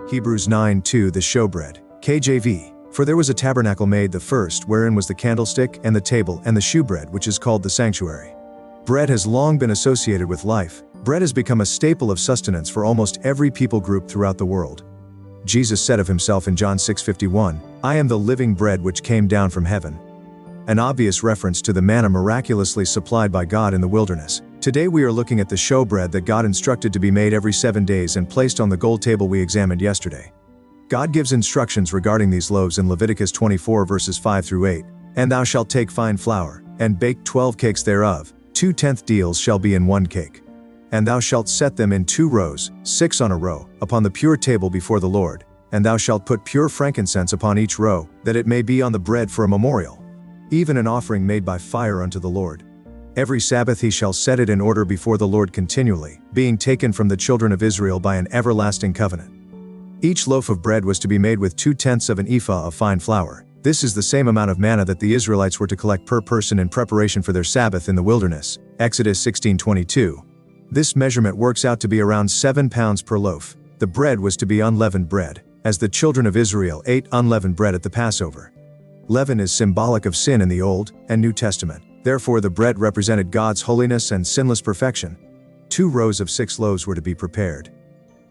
Hebrews 9:2 The Shoebread, KJV. For there was a tabernacle made the first, wherein was the candlestick, and the table, and the shewbread, which is called the sanctuary. Bread has long been associated with life. Bread has become a staple of sustenance for almost every people group throughout the world. Jesus said of himself in John 6:51, I am the living bread which came down from heaven. An obvious reference to the manna miraculously supplied by God in the wilderness. Today we are looking at the showbread that God instructed to be made every 7 days and placed on the gold table we examined yesterday. God gives instructions regarding these loaves in Leviticus 24 verses 5-8. And thou shalt take fine flour, and bake 12 cakes thereof, 2/10 deals shall be in 1 cake. And thou shalt set them in 2 rows, 6 on a row, upon the pure table before the Lord. And thou shalt put pure frankincense upon each row, that it may be on the bread for a memorial, even an offering made by fire unto the Lord. Every Sabbath he shall set it in order before the Lord continually, being taken from the children of Israel by an everlasting covenant. Each loaf of bread was to be made with 2/10 of an ephah of fine flour. This is the same amount of manna that the Israelites were to collect per person in preparation for their Sabbath in the wilderness. Exodus 16:22. This measurement works out to be around 7 pounds per loaf. The bread was to be unleavened bread, as the children of Israel ate unleavened bread at the Passover. Leaven is symbolic of sin in the Old and New Testament. Therefore the bread represented God's holiness and sinless perfection. 2 rows of 6 loaves were to be prepared,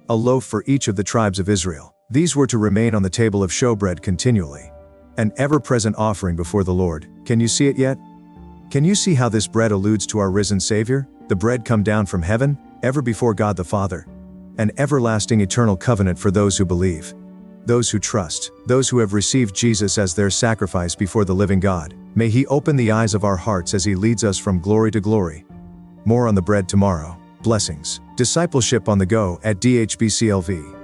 a loaf for each of the tribes of Israel. These were to remain on the table of showbread continually, an ever-present offering before the Lord. Can you see it yet? Can you see how this bread alludes to our risen Savior? The bread come down from heaven, ever before God the Father. An everlasting eternal covenant for those who believe, those who trust, those who have received Jesus as their sacrifice before the living God. May He open the eyes of our hearts as He leads us from glory to glory. More on the bread tomorrow. Blessings. Discipleship on the go at DHBCLV.